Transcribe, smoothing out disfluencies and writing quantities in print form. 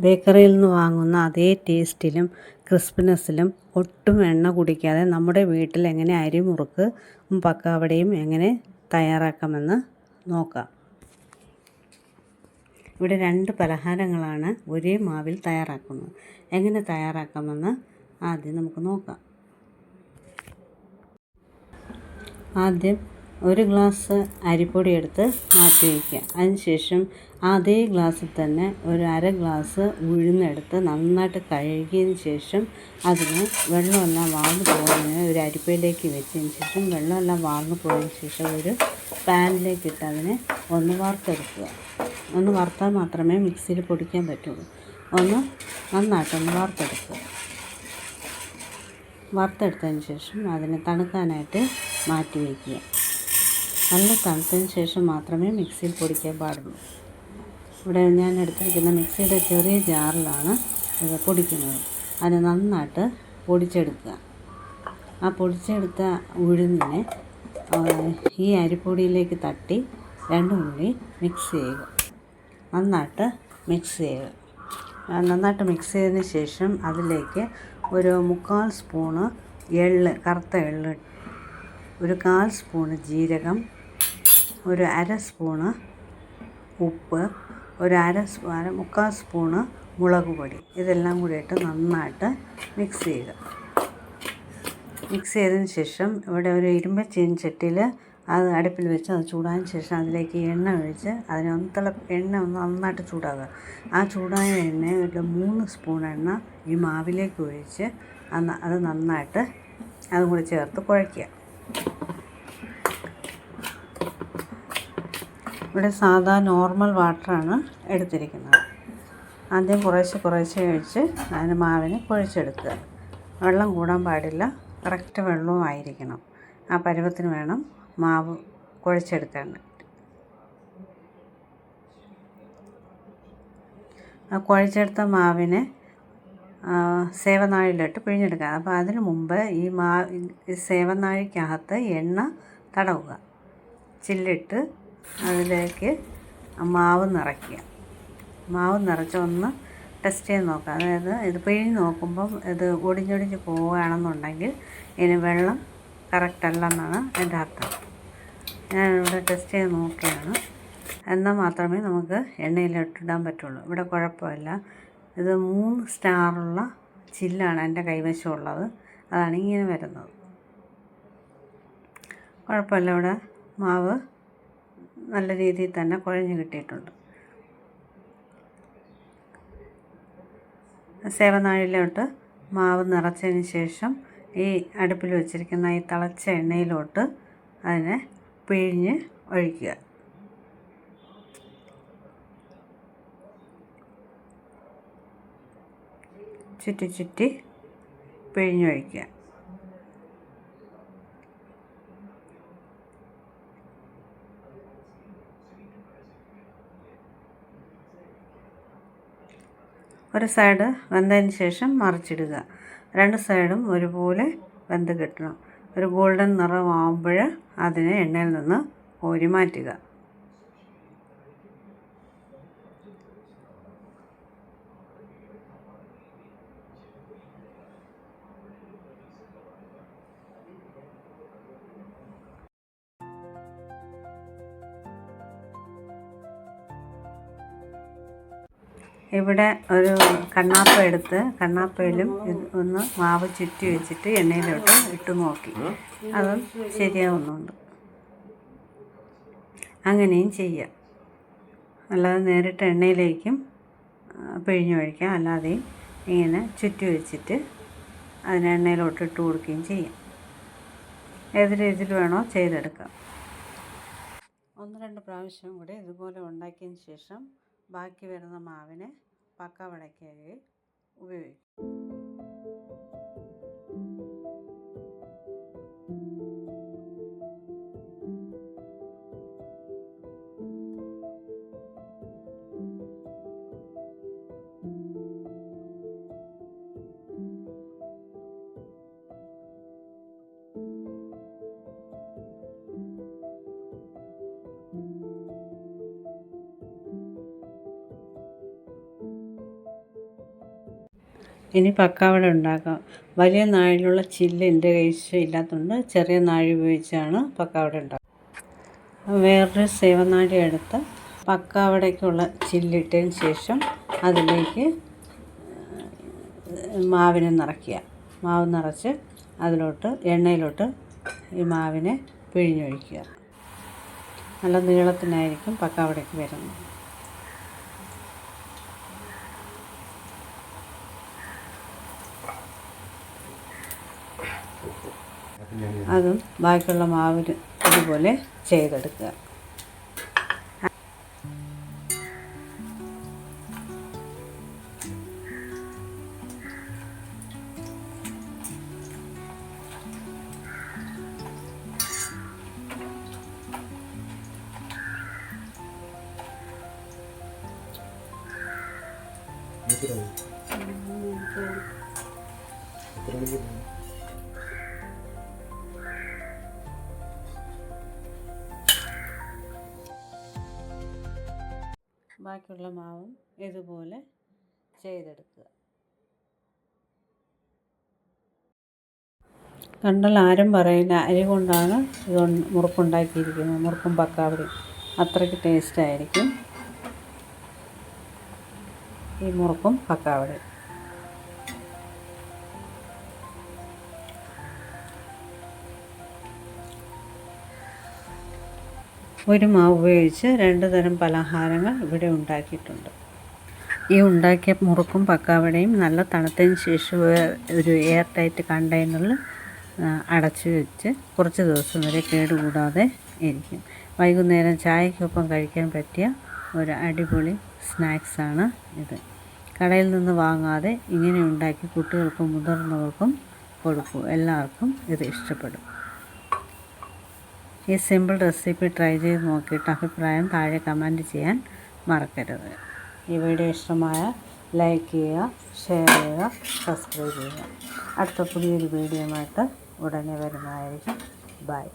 ബേക്കറിയിൽ നിന്ന് വാങ്ങുന്ന അതേ ടേസ്റ്റിലും ക്രിസ്പിനെസ്സിലും ഒട്ടും എണ്ണ കുടിക്കാതെ നമ്മുടെ വീട്ടിൽ എങ്ങനെ അരിമുറുക്ക് പക്കാവടയും എങ്ങനെ തയ്യാറാക്കാമെന്ന് നോക്കാം. ഇവിടെ 2 പലഹാരങ്ങളാണ് ഒരേ മാവിൽ തയ്യാറാക്കുന്നത്. എങ്ങനെ തയ്യാറാക്കാമെന്ന് ആദ്യം നമുക്ക് നോക്കാം. ആദ്യം 1 ഗ്ലാസ് അരിപ്പൊടി എടുത്ത് മാറ്റി വയ്ക്കുക. അതിനുശേഷം അതേ ഗ്ലാസ്സിൽ തന്നെ ഒരു 1/2 ഗ്ലാസ് ഉഴുന്നെടുത്ത് നന്നായിട്ട് കഴുകിയതിന് ശേഷം അതിന് വെള്ളമെല്ലാം വാർന്നു പോകുന്നതിന് ഒരു അരിപ്പയിലേക്ക് വെച്ചതിന് ശേഷം വെള്ളമെല്ലാം വാർന്നു പോയതിന് ശേഷം ഒരു പാനിലേക്ക് ഇട്ട് അതിനെ ഒന്ന് വറുത്തെടുക്കുക. ഒന്ന് വറുത്താൽ മാത്രമേ മിക്സിയിൽ പൊടിക്കാൻ പറ്റുള്ളൂ. നന്നായിട്ടൊന്ന് വറുത്തെടുക്കുക. വറുത്തെടുത്തതിന് ശേഷം അതിനെ തണുക്കാനായിട്ട് മാറ്റി വയ്ക്കുക. നല്ല തണുത്തതിന് ശേഷം മാത്രമേ മിക്സിയിൽ പൊടിക്കാൻ പാടുള്ളൂ. ഇവിടെ ഞാൻ എടുത്തിരിക്കുന്ന മിക്സിയുടെ ചെറിയ ജാറിലാണ് ഇത് പൊടിക്കുന്നത്. അതിന് നന്നായിട്ട് പൊടിച്ചെടുക്കുക. ആ പൊടിച്ചെടുത്ത ഉഴുന്നിനെ ഈ അരിപ്പൊടിയിലേക്ക് തട്ടി 2 ഉള്ളി മിക്സ് ചെയ്യുക. നന്നായിട്ട് മിക്സ് ചെയ്യുക. നന്നായിട്ട് മിക്സ് ചെയ്തതിന് ശേഷം അതിലേക്ക് ഒരു 3/4 സ്പൂണ് എള്ള്, കറുത്ത എള്ള്, ഒരു 1/4 സ്പൂണ് ജീരകം, ഒരു 1/2 സ്പൂണ് ഉപ്പ്, ഒരു 3/4 സ്പൂണ് മുളക് പൊടി, ഇതെല്ലാം കൂടി ഇട്ട് നന്നായിട്ട് മിക്സ് ചെയ്യുക. മിക്സ് ചെയ്തതിന് ശേഷം ഇവിടെ ഒരു ഇരുമ്പ് ചീനച്ചട്ടിയിൽ അത് അടുപ്പിൽ വെച്ച് അത് ചൂടായതിന് ശേഷം അതിലേക്ക് എണ്ണ ഒഴിച്ച് എണ്ണ ഒന്ന് നന്നായിട്ട് ചൂടാകുക. ആ ചൂടായ എണ്ണയിൽ ഒരു 3 സ്പൂൺ എണ്ണ ഈ മാവിലേക്ക് ഒഴിച്ച് അത് നന്നായിട്ട് അതും കൂടി ചേർത്ത് കുഴയ്ക്കുക. ഇവിടെ സാധാ നോർമൽ വാട്ടറാണ് എടുത്തിരിക്കുന്നത്. ആദ്യം കുറേശ്ശെ ഒഴിച്ച് അതിന് മാവിനെ കുഴച്ചെടുക്കുക. വെള്ളം കൂടാൻ പാടില്ല, കറക്റ്റ് വെള്ളവും ആയിരിക്കണം. ആ പരുവത്തിന് വേണം മാവ് കുഴച്ചെടുക്കാൻ. ആ കുഴച്ചെടുത്ത മാവിനെ സേവനാഴിയിലിട്ട് പിഴിഞ്ഞെടുക്കുക. അപ്പോൾ അതിനു മുമ്പ് ഈ സേവനാഴിക്കകത്ത് എണ്ണ തടവുക. ചില്ലിട്ട് അതിലേക്ക് മാവ് നിറയ്ക്കുക. മാവ് നിറച്ച് ഒന്ന് ടെസ്റ്റ് ചെയ്ത് നോക്കുക. അതായത് ഇത് പിഴിഞ്ഞ് നോക്കുമ്പം ഇത് ഒടിഞ്ഞൊടിഞ്ഞ് പോവുകയാണെന്നുണ്ടെങ്കിൽ ഇതിന് വെള്ളം കറക്റ്റല്ലെന്നാണ് എൻ്റെ അർത്ഥം. ഞാനിവിടെ ടെസ്റ്റ് ചെയ്ത് നോക്കുകയാണ്. എന്നാൽ മാത്രമേ നമുക്ക് എണ്ണയിലിട്ടിടാൻ പറ്റുള്ളൂ. ഇവിടെ കുഴപ്പമില്ല. ഇത് 3 സ്റ്റാറുള്ള ചില്ലാണ് എൻ്റെ കൈവശമുള്ളത്. അതാണ് ഇങ്ങനെ വരുന്നത്. കുഴപ്പമില്ല. ഇവിടെ മാവ് നല്ല രീതിയിൽ തന്നെ കുഴഞ്ഞ് കിട്ടിയിട്ടുണ്ട്. സേവനാഴിയിലോട്ട് മാവ് നിറച്ചതിന് ശേഷം ഈ അടുപ്പിൽ വെച്ചിരിക്കുന്ന ഈ തിളച്ച എണ്ണയിലോട്ട് അതിനെ പിഴിഞ്ഞ് ഒഴിക്കുക. ചുറ്റി പിഴിഞ്ഞൊഴിക്കുക. ഒരു സൈഡ് വെന്തതിന് ശേഷം മറിച്ചിടുക. 2 സൈഡും ഒരുപോലെ വെന്ത് കിട്ടണം. ഒരു ഗോൾഡൻ നിറമാകുമ്പോൾ അതിനെ എണ്ണയിൽ നിന്ന് കോരി മാറ്റുക. ഇവിടെ ഒരു കണ്ണാപ്പ എടുത്ത് കണ്ണാപ്പയിലും ഒന്ന് മാവ് ചുറ്റി വെച്ചിട്ട് എണ്ണയിലോട്ട് ഇട്ട് നോക്കി. അതും ശരിയാവുന്നുണ്ട്. അങ്ങനെയും ചെയ്യാം. അല്ലാതെ നേരിട്ട് എണ്ണയിലേക്കും പിഴിഞ്ഞൊഴിക്കാം. അല്ലാതെയും ഇങ്ങനെ ചുറ്റി വെച്ചിട്ട് അതിന് എണ്ണയിലോട്ട് ഇട്ട് കൊടുക്കുകയും ചെയ്യാം. ഏത് രീതിയിൽ വേണോ ചെയ്തെടുക്കാം. 1-2 പ്രാവശ്യം കൂടി ഇതുപോലെ ഉണ്ടാക്കിയതിന് ശേഷം ബാക്കി വരുന്ന മാവിനെ പക്കാവടയ്ക്കായി ഉപയോഗിക്കും. ഇനി പക്കാവട ഉണ്ടാക്കാം. വലിയ നാഴിലുള്ള ചില്ല് എൻ്റെ കയ്യിൽ ഇല്ലാത്തതുകൊണ്ട് ചെറിയ നാഴി ഉപയോഗിച്ചാണ് പക്കാവട ഉണ്ടാക്കുക. വേറൊരു സേവനാഴി എടുത്ത് പക്കാവടയ്ക്കുള്ള ചില്ലിട്ടതിന് ശേഷം അതിലേക്ക് മാവിനെ നിറയ്ക്കുക. മാവ് നിറച്ച് അതിലോട്ട് എണ്ണയിലോട്ട് ഈ മാവിനെ പിഴിഞ്ഞൊഴിക്കുക. നല്ല നീളത്തിനായിരിക്കും പക്കാവടയ്ക്ക് വരുന്നത്. അതും ബാക്കിയുള്ള മാവിന് ഇതുപോലെ ചെയ്തെടുക്കുക. ബാക്കിയുള്ള മാവും ഇതുപോലെ ചെയ്തെടുക്കുക. കണ്ടാൽ ആരും പറയില്ല അരി കൊണ്ടാണ് ഇത് മുറുക്കുണ്ടാക്കിയിരിക്കുന്നത്. മുറുക്കും പക്കാവടയും അത്രയ്ക്ക് ടേസ്റ്റായിരിക്കും ഈ മുറുക്കും പക്കാവടയും. ഒരു മാവ് ഉപയോഗിച്ച് 2 തരം പലഹാരങ്ങൾ ഇവിടെ ഉണ്ടാക്കിയിട്ടുണ്ട്. ഈ ഉണ്ടാക്കിയ മുറുക്കും പക്കാവടയും നല്ല തണുത്തതിന് ശേഷം ഒരു എയർ ടൈറ്റ് കണ്ടെയ്നറിൽ അടച്ചു വെച്ച് കുറച്ച് ദിവസം വരെ കേടുകൂടാതെ ഇരിക്കും. വൈകുന്നേരം ചായക്കൊപ്പം കഴിക്കാൻ പറ്റിയ ഒരു അടിപൊളി സ്നാക്സാണ് ഇത്. കടയിൽ നിന്ന് വാങ്ങാതെ ഇങ്ങനെ ഉണ്ടാക്കി കുട്ടികൾക്കും മുതിർന്നവർക്കും കൊടുക്കൂ. എല്ലാവർക്കും ഇത് ഇഷ്ടപ്പെടും. ഈ സിമ്പിൾ റെസിപ്പി ട്രൈ ചെയ്ത് നോക്കിയിട്ട് അഭിപ്രായം താഴെ കമൻറ്റ് ചെയ്യാൻ മറക്കരുത്. ഈ വീഡിയോ ഇഷ്ടമായ ലൈക്ക് ചെയ്യുക, ഷെയർ ചെയ്യുക, സബ്സ്ക്രൈബ് ചെയ്യുക. അടുത്ത പുതിയൊരു വീഡിയോയുമായിട്ട് ഉടനെ വരുന്നതായിരിക്കും. ബൈ.